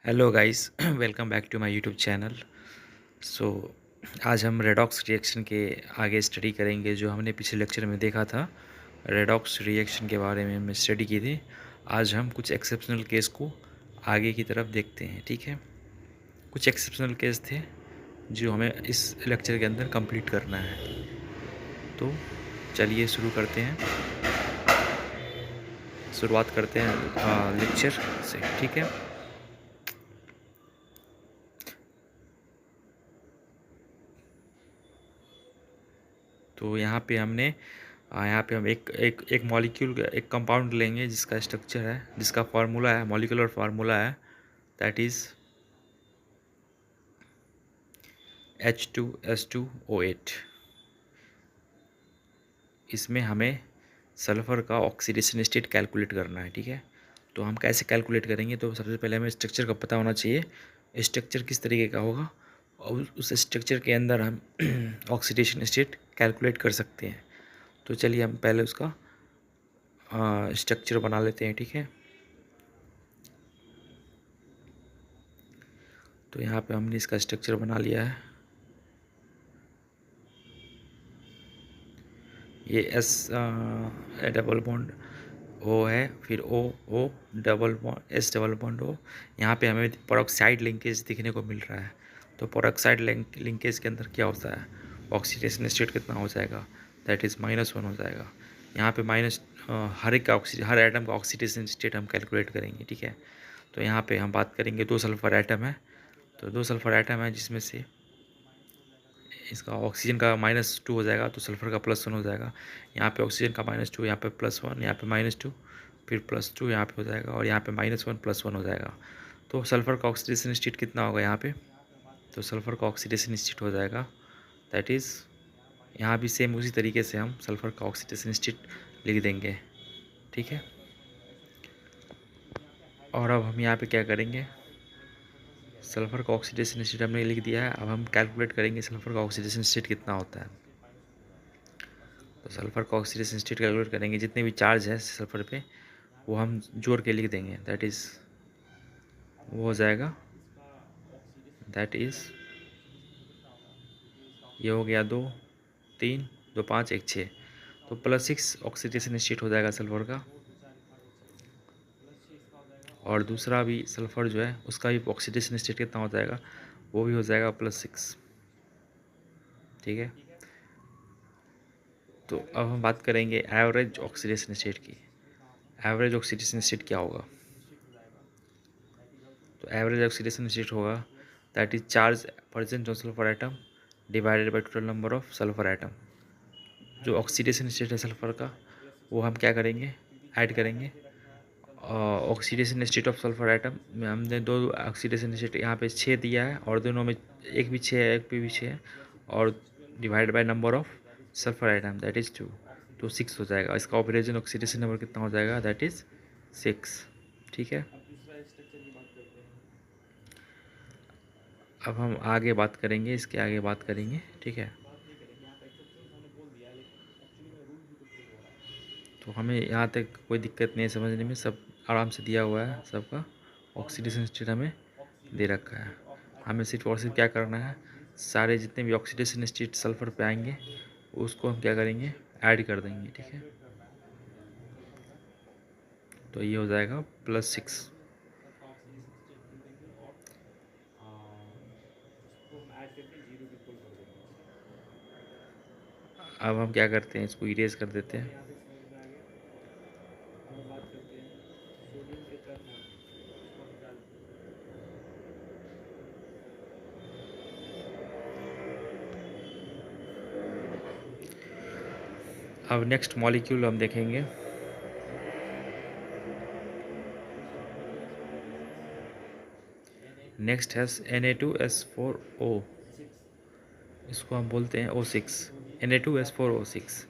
Hello guys welcome back to my YouTube channel. So आज हम redox reaction के आगे स्टडी करेंगे जो हमने पिछले लेक्चर में देखा था। रेडॉक्स रिएक्शन के बारे में हमने स्टडी की थी। आज हम कुछ एक्सेप्शनल केस को आगे की तरफ देखते हैं, ठीक है। कुछ एक्सेप्शनल केस थे जो हमें इस लेक्चर के अंदर कंप्लीट करना है। तो चलिए शुरू करते हैं, शुरुआत करते हैं लेक्चर से, ठीक है। तो यहाँ पे हम एक एक एक मॉलिक्यूल एक कंपाउंड लेंगे जिसका स्ट्रक्चर है, जिसका फार्मूला है, मॉलिक्यूलर फार्मूला है, दैट इज़ H2S2O8। इसमें हमें सल्फ़र का ऑक्सीडेशन स्टेट कैलकुलेट करना है, ठीक है। तो हम कैसे कैलकुलेट करेंगे, तो सबसे पहले हमें स्ट्रक्चर का पता होना चाहिए, स्ट्रक्चर किस तरीके का होगा और उस स्ट्रक्चर के अंदर हम ऑक्सीडेशन स्टेट कैलकुलेट कर सकते हैं। तो चलिए हम पहले उसका स्ट्रक्चर बना लेते हैं, ठीक है। तो यहाँ पे हमने इसका स्ट्रक्चर बना लिया है। ये एस डबल बॉन्ड ओ है, फिर O O double bond S double bond O. यहाँ पे हमें पेरोक्साइड लिंकेज दिखने को मिल रहा है। तो पेरोक्साइड लिंकेज के अंदर क्या होता है, ऑक्सीडेशन स्टेट कितना हो जाएगा, दैट इज़ -1 हो जाएगा। यहाँ पे माइनस हर एटम का ऑक्सीडेशन स्टेट हम कैलकुलेट करेंगे, ठीक है। तो यहाँ पे हम बात करेंगे 2 सल्फर एटम है। तो 2 सल्फर एटम है जिसमें से इसका ऑक्सीजन का -2 हो जाएगा तो सल्फ़र का +1 हो जाएगा। यहाँ पे ऑक्सीजन का -2, यहाँ पे +1, यहाँ पे -2, फिर +2 यहाँ पे हो जाएगा और यहाँ पे -1 +1 हो जाएगा। तो सल्फ़र का ऑक्सीडेशन स्टेट कितना होगा यहाँ पे, तो सल्फ़र का ऑक्सीडेशन स्टेट हो जाएगा दैट इज़, यहाँ भी सेम उसी तरीके से हम सल्फ़र का ऑक्सीडेशन स्टेट लिख देंगे, ठीक है। और अब हम यहाँ पे क्या करेंगे, सल्फ़र का ऑक्सीडेशन स्टेट हमने लिख दिया है। अब हम कैलकुलेट करेंगे सल्फ़र का ऑक्सीडेशन स्टेट कितना होता है। तो सल्फ़र का ऑक्सीडेशन स्टेट कैलकुलेट करेंगे, जितने भी चार्ज है सल्फ़र पे वो हम जोड़ के लिख देंगे, दैट इज़ वो हो जाएगा, दैट इज़ ये हो गया 2 3 2 5 1 6, तो +6 ऑक्सीडेशन स्टेट हो जाएगा सल्फ़र का। और दूसरा भी सल्फ़र जो है उसका भी ऑक्सीडेशन स्टेट कितना हो जाएगा, वो भी हो जाएगा +6, ठीक है। तो अब हम बात करेंगे एवरेज ऑक्सीडेशन स्टेट की। एवरेज ऑक्सीडेशन स्टेट क्या होगा, तो एवरेज ऑक्सीडेशन स्टेट होगा that is charge percent of sulphur atom divided by total number of sulphur atom. जो ऑक्सीडेशन स्टेट है सल्फर का वो हम क्या करेंगे, ऐड करेंगे। Oxidation state of sulphur atom में हमने 2 ऑक्सीडेशन स्टेट यहाँ पे 6 दिया है और दोनों में एक भी 6 है, एक पे भी 6 है, और divide by number of sulphur atom that is 2, तो 6 हो जाएगा। इसका ऑपरेशन ऑक्सीडेशन नंबर कितना हो जाएगा, दैट इज़ 6, ठीक है। अब हम आगे बात करेंगे, इसके आगे बात करेंगे, ठीक है। तो हमें यहाँ तक कोई दिक्कत नहीं है समझने में, सब आराम से दिया हुआ है, सबका ऑक्सीडेशन स्टेट हमें दे रखा है। हमें सिर्फ और सिर्फ क्या करना है, सारे जितने भी ऑक्सीडेशन स्टेट सल्फर पे आएंगे उसको हम क्या करेंगे, ऐड कर देंगे, ठीक है। तो ये हो जाएगा +6। अब हम क्या करते हैं, इसको इरेज कर देते हैं। अब नेक्स्ट मॉलिक्यूल हम देखेंगे, नेक्स्ट है Na2S4O। इसको हम बोलते हैं O6, Na2S4O6।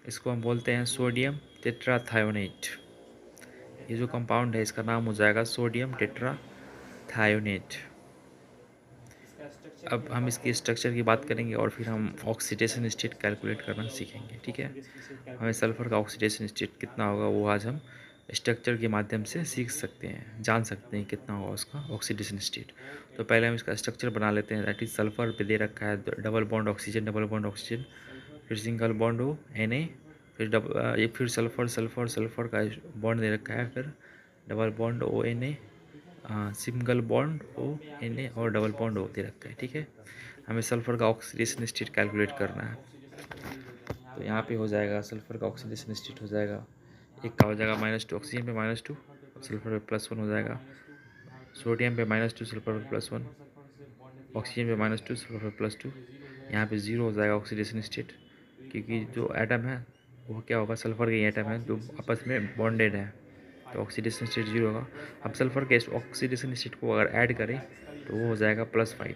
इसको हम बोलते हैं सोडियम टेट्राथायोनेट। ये जो कंपाउंड है इसका नाम हो जाएगा सोडियम टेट्राथायोनेट। अब हम इसकी स्ट्रक्चर की बात करेंगे और फिर हम ऑक्सीडेशन स्टेट कैलकुलेट करना सीखेंगे, ठीक है। हमें सल्फ़र का ऑक्सीडेशन स्टेट कितना होगा वो आज हम स्ट्रक्चर के माध्यम से सीख सकते हैं, जान सकते हैं कितना होगा उसका ऑक्सीडेशन स्टेट। तो पहले हम इसका स्ट्रक्चर बना लेते हैं। दैट इज सल्फर पे दे रखा है double bond oxygen, double bond oxygen, फिर सिंगल बॉन्ड हो Na, फिर फिर सल्फर सल्फर सल्फर का बॉन्ड दे रखा है, फिर double bond ONA, single bond ONA और डबल बॉन्ड O दे रखा है। ठीक है, हमें सल्फर का ऑक्सीडेशन स्टेट कैलकुलेट करना है। तो यहाँ पे हो जाएगा सल्फर का ऑक्सीडेशन स्टेट हो जाएगा, एक का हो जाएगा -2, ऑक्सीजन पे -2, सल्फर पे +1 हो जाएगा, सोडियम पे -2, सल्फर पे +1, ऑक्सीजन पे -2, सल्फर पे +2। यहाँ पे 0 हो जाएगा ऑक्सीडेशन स्टेट, क्योंकि जो एटम है वो क्या होगा, सल्फर के एटम है जो आपस में बॉन्डेड है, तो ऑक्सीडेशन स्टेट 0 होगा। अब सल्फर के ऑक्सीडेशन स्टेट को अगर ऐड करें तो वो हो जाएगा +5,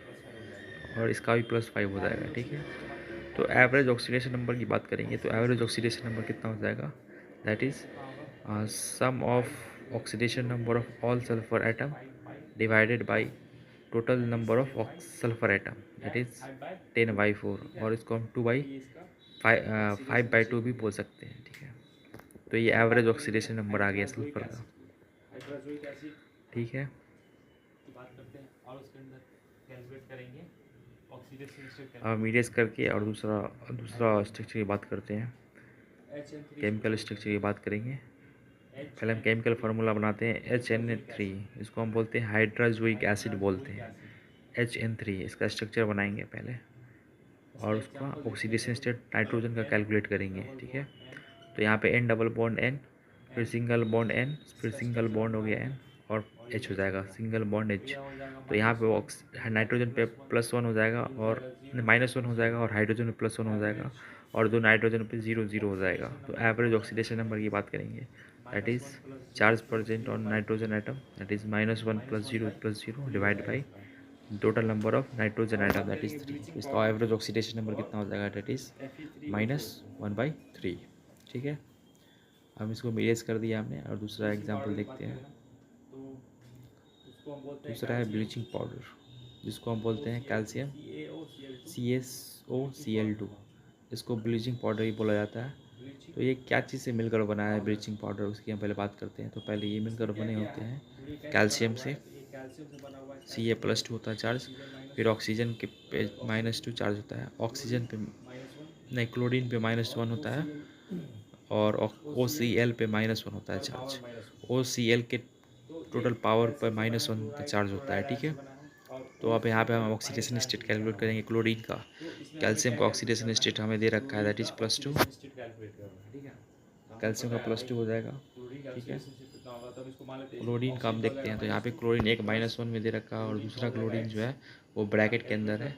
और इसका भी +5 हो जाएगा। ठीक है, तो एवरेज ऑक्सीडेशन नंबर की बात करेंगे तो एवरेज ऑक्सीडेशन नंबर कितना हो जाएगा, that is sum of oxidation number of all sulphur atom divided by total number of sulphur atom, that is 10/4, और इसको हम 5/2 भी बोल सकते हैं। ठीक है, तो ये एवरेज ऑक्सीडेशन नंबर आ गया सल्फर का। ठीक है, अब मीडियस करके और दूसरा स्ट्रक्चर की बात करते हैं, केमिकल स्ट्रक्चर की बात करेंगे। पहले हम केमिकल फार्मूला बनाते हैं HN3, इसको हम बोलते हैं हाइड्राजोइक एसिड बोलते हैं, HN3 इसका स्ट्रक्चर बनाएंगे पहले, और उसका ऑक्सीडेशन स्टेट नाइट्रोजन का कैलकुलेट करेंगे। ठीक है, तो यहाँ पे N डबल बॉन्ड N, फिर सिंगल बॉन्ड N, फिर सिंगल बॉन्ड हो गया N, और H हो जाएगा, सिंगल बॉन्ड H। तो यहाँ पे नाइट्रोजन पे +1 हो जाएगा और -1 हो जाएगा, और हाइड्रोजन पे +1 हो जाएगा, और दो नाइट्रोजन पे 0 हो जाएगा। तो एवरेज ऑक्सीडेशन नंबर की बात करेंगे, that is charge percent on nitrogen atom, that is -1 + 0 divide by total number of nitrogen item, that is 3। तो इसका एवरेज ऑक्सीडेशन नंबर कितना हो जाएगा, दैट इज -1/3। ठीक है, हम इसको मेरेज कर दिया हमने, और दूसरा एग्जांपल देखते हैं। दूसरा है ब्लीचिंग पाउडर, जिसको हम बोलते हैं कैल्शियम CaSOCl2, इसको ब्लीचिंग पाउडर ही बोला जाता है। तो ये क्या चीज़ से मिलकर बना है ब्लीचिंग पाउडर, उसकी हम पहले बात करते हैं। तो पहले ये मिलकर बने होते हैं कैल्शियम से, Ca+2 होता है चार्ज, फिर ऑक्सीजन के पे -2 चार्ज होता है, ऑक्सीजन पे नहीं, क्लोरीन पे -1 होता है, और OCl पे -1 होता है चार्ज। OCl के टोटल पावर पर -1 चार्ज होता है। ठीक है, तो अब यहाँ पे हम ऑक्सीडेशन स्टेट कैलकुलेट करेंगे क्लोरीन का। कैल्शियम का ऑक्सीडेशन स्टेट हमें दे रखा है, दैट इज +2, कैल्शियम का +2 हो जाएगा। ठीक है, क्लोरीन का हम देखते हैं, तो यहाँ पे क्लोरीन एक -1 में दे रखा है, और दूसरा क्लोरीन जो है वो ब्रैकेट के अंदर है।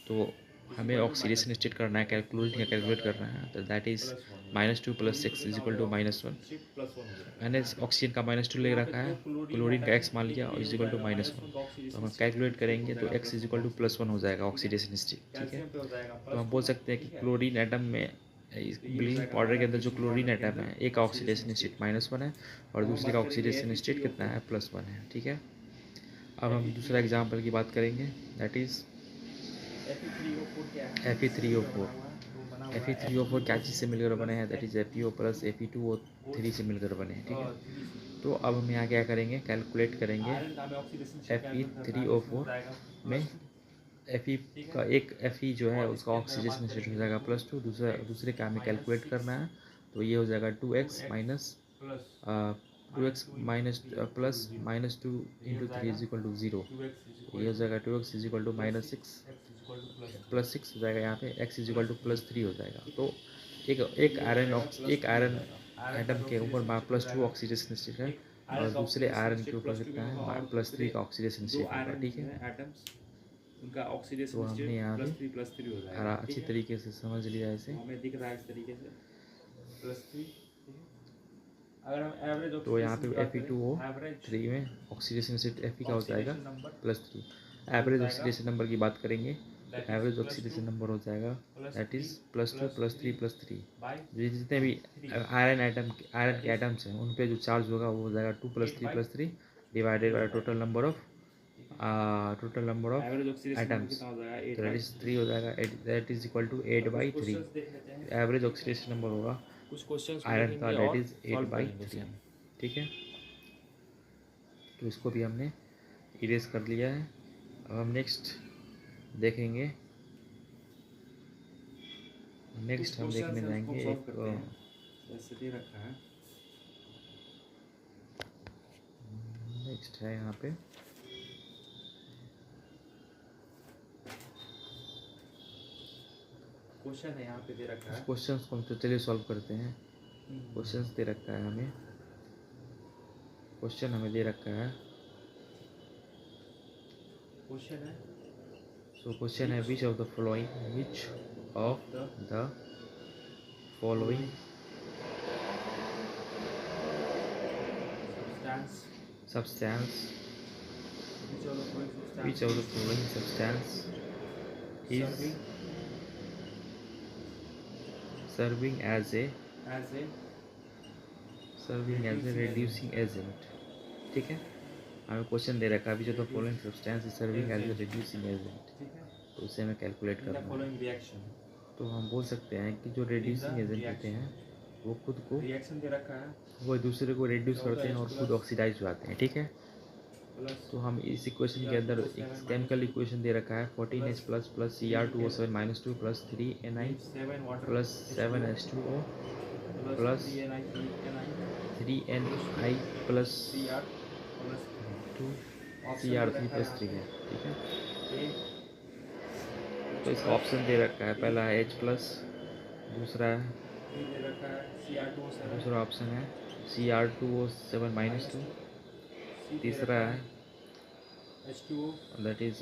तो हमें ऑक्सीडेशन स्टेट करना है, क्लोरीन का कैलकुलेट करना है, तो दैट इज -2 + 6 = -1। मैंने ऑक्सीजन का -2 ले रखा है, क्लोरीन का x मान लिया, और इज इक्वल टू -1। तो हम कैलकुलेट करेंगे तो x इज इक्वल टू +1 हो जाएगा ऑक्सीडेशन स्टेट। ठीक है, तो हम बोल सकते हैं कि क्लोरीन एटम में, इस ब्लीचिंग पाउडर के अंदर जो क्लोरीन एटम है, एक का ऑक्सीडेशन स्टेट -1 है, और दूसरे का ऑक्सीडेशन स्टेट कितना है, +1 है। ठीक है, अब हम दूसरा एग्जाम्पल की बात करेंगे, दैट इज Fe3O4। Fe3O4 क्या चीज़ से मिलकर बने हैं, दैट इज FeO + Fe2O3 से मिलकर बने हैं। ठीक है, तो अब हम यहाँ क्या करेंगे, कैलकुलेट करेंगे Fe3O4 में Fe का एक Fe जो है उसका ऑक्सीडेशन स्टेट हो जाएगा +2, दूसरे का हमें कैलकुलेट करना है, तो ये हो जाएगा 2x माइनस प्लस -2 × 3 = 0। ये हो जाएगा 2x = -6 + 6 हो जाएगा, यहाँ पे x = +3 हो जाएगा। तो एक आयरन एटम के ऊपर +2 ऑक्सीडेशन स्टेट है, और दूसरे आयरन के ऊपर कितना है, +3 का ऑक्सीडेशन स्टेट होगा। ठीक है, उनका ऑक्सीडेशन तो हमने यहाँ पे +3 हो जाएगा। अच्छी तरीके से समझ लिया इसे। हमें दिख रहा है इस तरीके से +3। अगर हम एवरेज तो यहाँ ऑक्सीडेशन पे Fe2O3 में ऑक्सीडेशन स्टेट Fe का हो जाएगा +3। एवरेज ऑक्सीडेशन नंबर की बात करेंगे, तो एवरेज ऑक्सीडेशन नंबर हो जाएगा, दैट इज +2 +3 +3। जितने भी आयरन के एटम्स हैं उन पे जो चार्ज होगा वो हो जाएगा 2 + 3 + 3 divided by total number of atoms, तो दैट इज 3 हो जाएगा, that is equal to 8/3। Average oxidation number होगा कुछ क्वेश्चंस आयरन का, देखेंगे दैट और इज सॉल्व करेंगे 8/3। इसे हम। ठीक है, तो इसको भी हमने इरेज कर लिया है। अब हम नेक्स्ट देखेंगे, नेक्स्ट हम देखने जाएंगे एक जैसे दे रखा है। नेक्स्ट है यहाँ पे क्वेश्चन है यहाँ पे दे रखा है। क्वेश्चंस को हम तो चलिए सॉल्व करते हैं। क्वेश्चंस दे रखा है हमें, क्वेश्चन हमें दे रखा है। क्वेश्चन है, सो क्वेश्चन है which of the following substance which of the following substance is serving as a reducing agent। ठीक है, हमें क्वेश्चन दे रखा है which of the following substance is serving as a reducing agent, तो उसे हमें कैलकुलेट करना है। तो हम बोल सकते हैं कि जो रिड्यूसिंग एजेंट होते हैं वो खुद को रिएक्शन दे रखा है, वो दूसरे को रिड्यूस करते हैं और खुद ऑक्सीडाइज हो जाते हैं। ठीक है, तो हम इस इक्वेशन के अंदर एक केमिकल इक्वेशन दे रखा है 14H plus Cr2O7 minus 2 plus 3Ni plus 7H2O plus 3Ni plus 2 Cr3 plus 3 है। ठीक है, तो इसका ऑप्शन दे रखा है, पहला है H प्लस, दूसरा ऑप्शन है Cr2O7 माइनस 2, तीसरा है दैट इज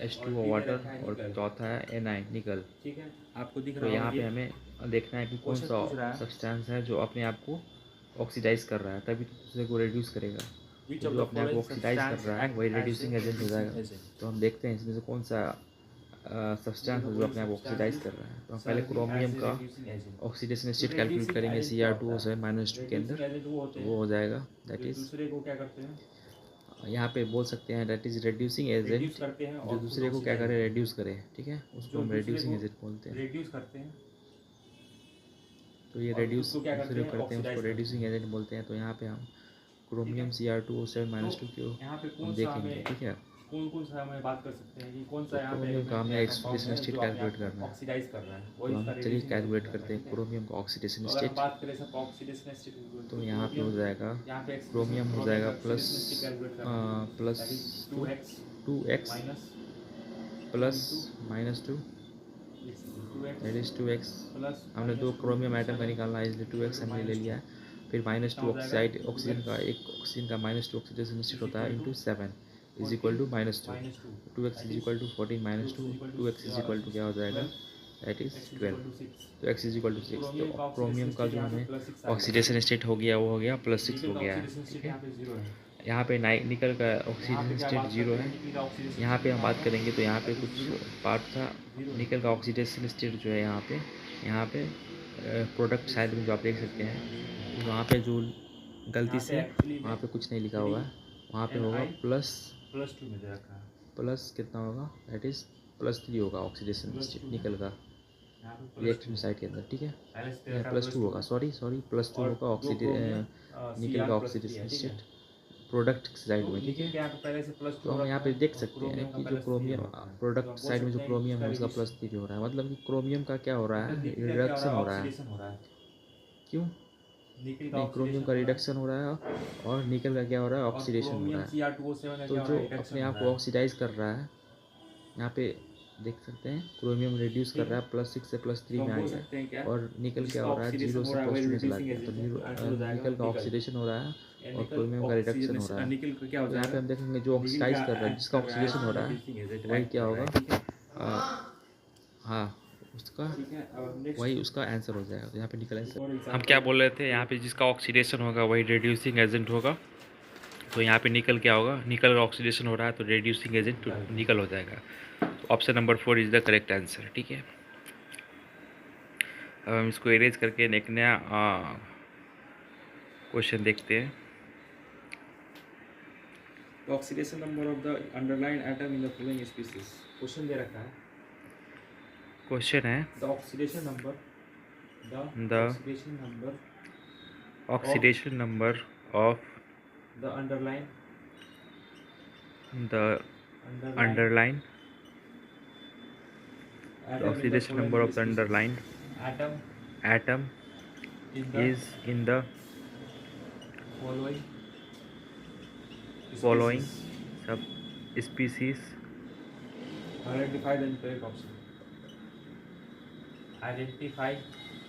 H2O वाटर, और चौथा है Ni निकल। ठीक है, आपको दिख तो रहा यहाँ पे हमें देखना है कि कौन सा सब्सटेंस है जो अपने आप को ऑक्सीडाइज कर रहा है, तभी तो दूसरे को रिड्यूस करेगा। तो जो अपने आप को ऑक्सीडाइज कर रहा है वही रिड्यूसिंग एजेंट हो जाएगा। तो हम देखते हैं इसमें से कौन सा सब्सटेंस है जो अपने आप ऑक्सीडाइज कर रहा है। तो हम पहले क्रोमियम का ऑक्सीडेशन स्टेट कैलकुलेट करेंगे Cr2O7 माइनस 2 के अंदर, तो वो हो जाएगा दैट इज, दूसरे को क्या करते हैं, यहाँ पे बोल सकते हैं दैट इज रिड्यूसिंग एजेंट, करते हैं जो दूसरे को क्या करे रिड्यूस करे। ठीक है, उसको हम रिड्यूसिंग एजेंट बोलते हैं। रिड्यूस करते हैं, तो ये रिड्यूस दूसरे को करते हैं उसको रिड्यूसिंग एजेंट बोलते हैं। तो यहाँ पे हम क्रोमियम Cr2O7 माइनस 2 को यहाँ पे हम देखेंगे। ठीक है, कौन सा हमें बात कर सकते हैं कि कौन सा यहाँ पे क्रोमियम का हमें ऑक्सीडेशन स्टेट कैलकुलेट करना है। ऑक्सीडाइज कर रहा है, तो हम चलिए कैलकुलेट करते हैं क्रोमियम का ऑक्सीडेशन स्टेट। बात करें सब ऑक्सीडेशन स्टेट, तो यहाँ पे हो जाएगा क्रोमियम हो जाएगा plus 2x plus minus 2 that is 2x। हमने दो क्रोमियम आइटम का निकालना है इसलिए 2x हमने ले लिया है। फिर माइनस 2 ऑक्सीजन का माइनस 2 ऑक्सीडेशन स्टेट होता है into 7 is equal to minus 2x is equal to 14 minus 2x is equal to क्या हो जाएगा दैट इज 12, तो x इज इक्वल टू 6। तो क्रोमियम का जो हमें ऑक्सीडेशन स्टेट हो गया वो हो गया +6 हो गया है। ठीक है, यहाँ पे निकल का ऑक्सीडेशन स्टेट 0 है। यहाँ पे हम बात करेंगे तो यहाँ पे कुछ पार्ट था, निकल का ऑक्सीडेशन स्टेट जो है यहाँ पे प्रोडक्ट साइड में जो आप देख सकते हैं, वहाँ पे जो गलती से वहाँ पे कुछ नहीं लिखा हुआ है, वहाँ पे होगा +2 में दे रखा है, प्लस कितना होगा दैट इज़ +3 होगा ऑक्सीडेशन स्टेट निकल का रिएक्शन साइड के अंदर। ठीक है, +2 होगा, सॉरी +2 होगा निकल का ऑक्सीडेशन स्टेट प्रोडक्ट साइड में। ठीक है, तो हम यहाँ पे देख सकते हैं कि जो क्रोमियम प्रोडक्ट साइड में जो क्रोमियम है उसका +3 हो रहा है, मतलब कि क्रोमियम का क्या हो रहा है, रिडक्शन हो रहा है। क्यों नहीं, क्रोमियम का रिडक्शन हो रहा है और निकल का क्या हो रहा है, ऑक्सीडेशन हो रहा है। तो जो अपने आप को ऑक्सीडाइज कर रहा है, यहाँ पे देख सकते हैं क्रोमियम रिड्यूस कर रहा है +6 से +3 में आ गया, और निकल क्या हो रहा है 0 से +2 में चला गया। तो निकल का ऑक्सीडेशन हो रहा है और क्रोमियम का रिडक्शन हो रहा है। तो यहाँ पे हम देखेंगे जो ऑक्सीडाइज कर रहा है, जिसका ऑक्सीडेशन हो रहा है वही क्या होगा, हाँ उसका वही उसका आंसर हो जाएगा। तो यहाँ पे निकल आंसर हम क्या बोल रहे थे, यहाँ पे जिसका ऑक्सीडेशन होगा वही रिड्यूसिंग एजेंट होगा। तो यहाँ पे निकल क्या होगा, निकल का ऑक्सीडेशन हो रहा है तो रिड्यूसिंग एजेंट निकल हो जाएगा। तो option number 4 is the correct answer. ठीक है, अब हम इसको इरेज करके एक नया क्वेश्चन देखते हैं। Oxidation number of the underline atom in the following species, question दे रखा है। क्वेश्चन है the oxidation number of the underline the underline, the oxidation number of the underlined atom is in the following subspecies. Identify the incorrect option.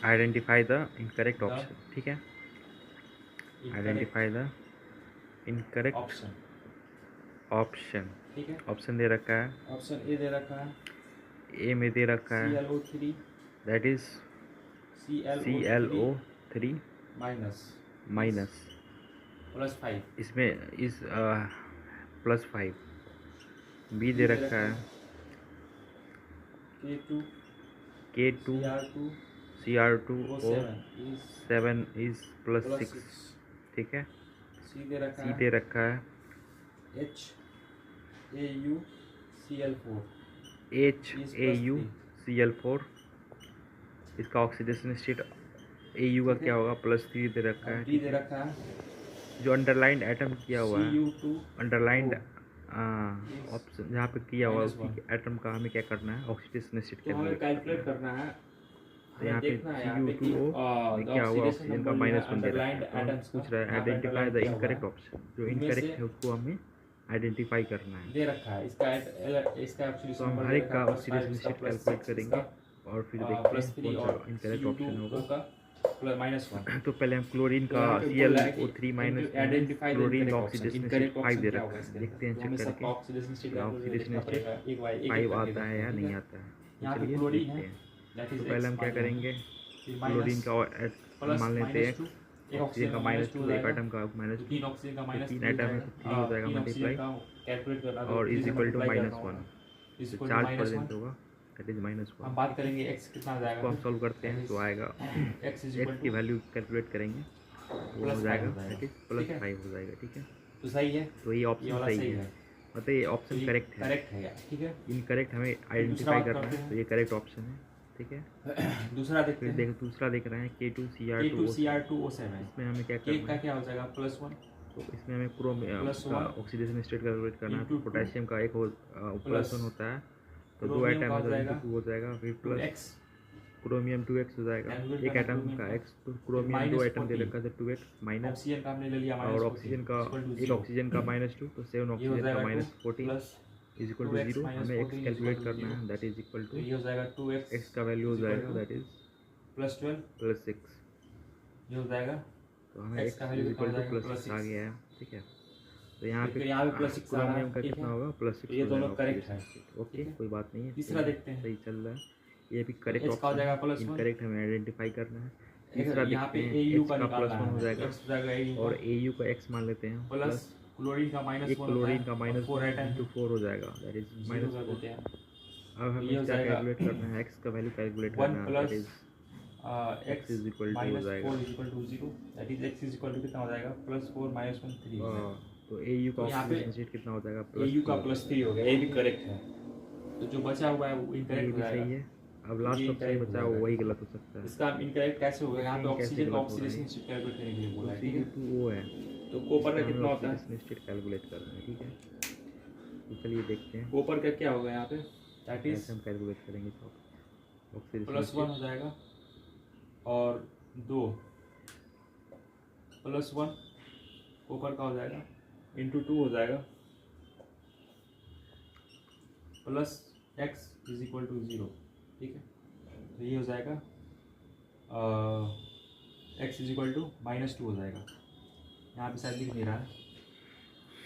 Identify the incorrect option. ठीक है, identify the incorrect option. ठीक है, option दे रखा है, option A दे रखा है, ए में दे रखा है ClO3 that is ClO3 minus +5, इसमें इस +5. बी दे रखा है K2 CR2O7 इज +6. ठीक है, सी दे रखा सी है दे रखा है HAuCl4. इसका ऑक्सीडेशन स्टेट AU का क्या होगा, +3 दे रखा है. डी दे रखा है जो अंडरलाइंड एटम किया हुआ है, Cu2 अंडरलाइंड ऑप्शन जहाँ पे किया हुआ है उसी एटम का हमें क्या करना है, ऑक्सीडेशन स्टेट तो हमें कैलकुलेट करना है. तो यहाँ पे CU2O क्या हुआ, ऑक्सीजन का -1 दे रखा है. तो हम पूछ रहा है आइडेंटिफाई द इनकरेक्ट ऑप्शन. जो इनकरेक्ट है उसको हमें आइडेंटिफाई करना है. दे रखा है इसका एक्चुअली तो हम हर एक का ऑक्सीडेशन स्टेट कैलकुलेट करेंगे और फिर देखते हैं कौन सा इनकरेक्ट ऑप्शन होगा. -1. तो पहले हम क्लोरीन का ClO3 माइनस क्लोरीन का ऑक्सीडेशन स्टेट 5 दे रखा है. देखते हैं चेक करके ऑक्सीडेशन स्टेट 5 आता है या नहीं आता है. तो चलिए देखते हैं. तो पहले हम क्या करेंगे, क्लोरीन का मान लेते हैं ऑक्सीजन का -2, एक आइटम का -2, 3 आइटम है तो 3 हो जाएगा मल्टीप्लाई और इज इक्वल टू -1. तो चार्ज प्रेजेंट होगा दैट इज -1. हम बात करेंगे x कितना आ जाएगा. इसको हम सॉल्व करते हैं तो आएगा x की वैल्यू कैलकुलेट करेंगे वो हो जाएगा दैट इज +5 हो जाएगा. ठीक है, तो सही है, तो ये ऑप्शन सही है, मतलब ये ऑप्शन करेक्ट है. ठीक है. इनकरेक्ट हमें आइडेंटिफाई करना है, तो ये करेक्ट ऑप्शन है. ठीक है, दूसरा देखते फिर हैं. दूसरा देख रहे हैं K2 CR2O7. इसमें हमें क्या K करना का है, क्या हो जाएगा +1. तो इसमें हमें क्रोमियम का ऑक्सीडेशन स्टेट कैलकुलेट करना है. into पोटेशियम का एक +1 होता है तो 2 क्रोमियम आइटम का है हो तो जाएगा +2 हो जाएगा. फिर प्लस x क्रोमियम 2x हो जाएगा, Calculate एक करना आइटम क्रोमियम का का. x, तो क्रोमियम 2 आइटम दे -14. रखा था 2x माइनस, ऑक्सीजन का हमने ले लिया और ऑक्सीजन का एक ऑक्सीजन का -2 तो 7 ऑक्सीजन का -14 इज इक्वल टू 0. हमें x कैलकुलेट करना है दैट इज इक्वल टू ये हो जाएगा 2x x का वैल्यू हो जाएगा दैट इज +12. +6. ये हो जाएगा तो हमें x x का वैल्यू इक्वल कितना टू हो जाएगा? +6 आ गया है. ठीक है, तो यहाँ पे फिर यहाँ पे +6 आ रहा है. क्रोमियम का ठीक कितना है? होगा, +6. ये दोनों correct है. ओके, कोई बात नहीं है, तीसरा देखते हैं. सही चल रहा है. ये भी करेक्ट x का हो ऑप्शन जाएगा है, +1. इनकरेक्ट हमें आइडेंटिफाई करना है. तीसरा यहाँ पे देखते हैं AU x का का निकालना +1 हो है. जाएगा x हो जाएगा AU और AU का x मान लेते हैं प्लस क्लोरीन का एक क्लोरीन का -4 -4 आइटम इंटू 4 हो जाएगा दैट इज -4. देते हैं. अब हमें ये हो क्या जाएगा कैलकुलेट करना है, x का वैल्यू कैलकुलेट 1 करना है that plus is x is equal to हो जाएगा. 4 0 दैट इज x कितना हो जाएगा +4 -1 3. तो AU का तो यहाँ पे ऑक्सीडेशन स्टेट कितना हो जाएगा, AU का +3 हो गया. ये भी करेक्ट है. तो जो बचा हुआ है वो ये इनकरेक्ट भी हो सही जाएगा. है. अब लास्ट ये ऑप्शन incorrect बचा है हो वो जाएगा. वही गलत हो सकता है. इसका इनकरेक्ट कैसे होगा, यहाँ पे कैसे ऑक्सीजन का गलत हो रहा है? ऑक्सीडेशन कैलकुलेट करने के लिए बोला है. ठीक है, CU2O है तो कॉपर का कितना होता है, ऑक्सीडेशन स्टेट कैलकुलेट कर रहे हैं. ठीक है, तो चलिए देखते हैं कॉपर का क्या होगा यहाँ पे दैट इज कैसे हम कैलकुलेट करेंगे. तो ऑक्सीडेशन +1 हो जाएगा और 2 +1 कॉपर का हो जाएगा इंटू 2 हो जाएगा plus x is equal to 0. ठीक है, तो ये हो जाएगा x इज इक्वल टू -2 हो जाएगा. यहाँ पे शायद लिख नहीं रहा है,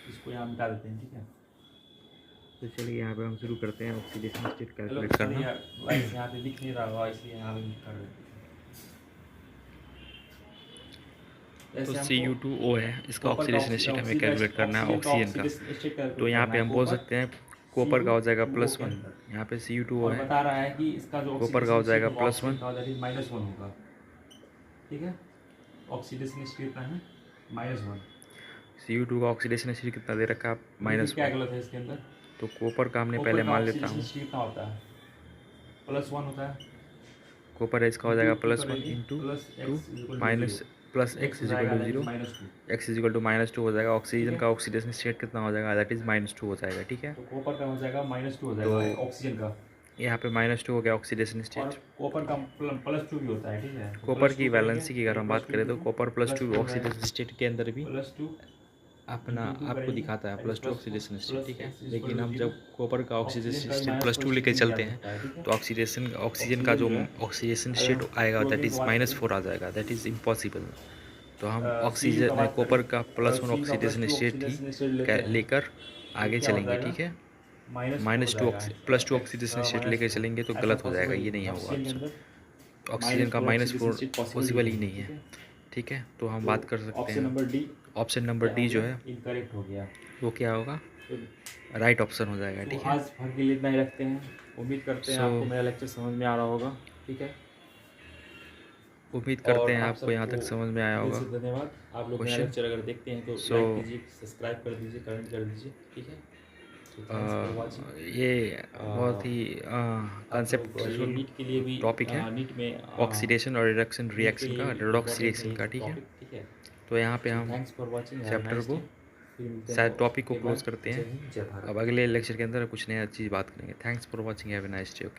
इसको यहाँ मिटा देते हैं. ठीक है, तो चलिए यहाँ पे हम शुरू करते हैं ऑक्सीडेशन स्टेट कैलकुलेट चलो, करना. यहाँ पे लिख नहीं रहा होगा इसलिए यहाँ पे कर देते हैं. तो CU2O है, इसका ऑक्सीडेशन स्टेट हमें कैलकुलेट करना है ऑक्सीजन का. तो यहाँ पे हम बोल सकते हैं कॉपर का हो जाएगा +1. यहाँ पे CU2O और है, बता रहा है कि इसका जो कॉपर का हो जाएगा +1. -1 होगा. ठीक है, ऑक्सीडेशन स्टेट कितना है -1. CU2 का ऑक्सीडेशन स्टेट कितना दे रखा है, क्या -1. गलत है इसके अंदर, तो कॉपर का हमने पहले मान लेता हूँ, कितना होता है +1 होता है. कॉपर है इसका हो जाएगा +1 into plus 2 minus plus x is equal to zero, -2। X is equal to -2 हो जाएगा। ऑक्सीजन का ऑक्सीडेशन स्टेट कितना हो जाएगा, दैट इज़ -2 हो जाएगा, ठीक है। तो कॉपर का हो जाएगा -2 हो जाएगा तो ऑक्सीजन का। यहाँ पे -2 हो गया ऑक्सीडेशन और स्टेट। कॉपर का +2 भी होता है, ठीक है। तो कॉपर की +2 करेंगे वैलेंसी की अगर ये हम बात करें तो +2 कॉपर +2 हो जाएगा ऑक्सीडेशन स्टेट के अंदर भी +2 अपना इंटू 2 आपको करेंगे दिखाता है दैट इज +2 ऑक्सीडेशन स्टेट, ठीक है। +x इज इक्वल लेकिन टू हम 0। जब कॉपर का ऑक्सीजन ऑक्सीडेशन का भी स्टेट +2 -2 लेके लिया चलते जा हैं सकता है, ठीक है। तो ऑक्सीजन का ऑक्सीजन जो जो है ऑक्सीडेशन अगर स्टेट हम आएगा दैट क्लोरीन की इज़ बात करें -4 आ जाएगा, दैट इज़ इम्पॉसिबल। तो हम Cu का ऑक्सीजन बात कॉपर करें का +1 Cu का ऑक्सीडेशन +2 स्टेट ही ऑक्सीडेशन स्टेट लेते हैं लेकर तो आगे क्या हो चलेंगे, जाएगा ठीक है। -4 हो -2 जाएगा +2 एक्स ऑक्सीडेशन का स्टेट लेके -4। चलेंगे तो ऐसा गलत हो जाएगा, पॉसिबल ये नहीं नहीं है होगा ऑक्सीजन के ऑप्शन। अंदर ऑक्सीजन का -4 ऑक्सीडेशन -4 स्टेट पॉसिबल पॉसिबल ही ही नहीं नहीं है, है, ठीक है। ठीक है। तो हम तो बात कर सकते ऑप्शन हैं नंबर डी ऑप्शन नंबर क्या हो डी जो गया, है इनकरेक्ट हो गया। वो क्या होगा, तो राइट ऑप्शन हो जाएगा, तो ठीक है। आज भर के लिए इतना ही रखते हैं। उम्मीद करते हैं सो आपको मेरा लेक्चर समझ में आ रहा होगा, ठीक है। उम्मीद करते और हैं आप आपको यहाँ सबको तक समझ में आया दिल होगा से धन्यवाद। आप लोग मेरा क्वेश्चन। लेक्चर अगर देखते हैं तो सो लाइक कीजिए, सब्सक्राइब कर दीजिए, कमेंट कर दीजिए, ठीक है। तो थैंक्स फॉर वाचिंग। ये बहुत ही आप लोग ये कंसेप्चुअल नीट के लिए भी टॉपिक है, नीट में ऑक्सीडेशन और रिडक्शन नीट के रिएक्शन लिए का, भी रेडॉक्स इम्पोर्टेंट है रिएक्शन ये का, ठीक है। टॉपिक, ठीक है। तो यहाँ पे सो हम thanks for watching, have a chapter nice को डे। फिर मिलते हैं, शायद टॉपिक को ओके क्लोज बाय, करते जय हैं। हिंद, जय भारत। अब अगले लेक्चर के अंदर कुछ नया चीज़ बात करेंगे। Thanks for watching, have a nice day, okay.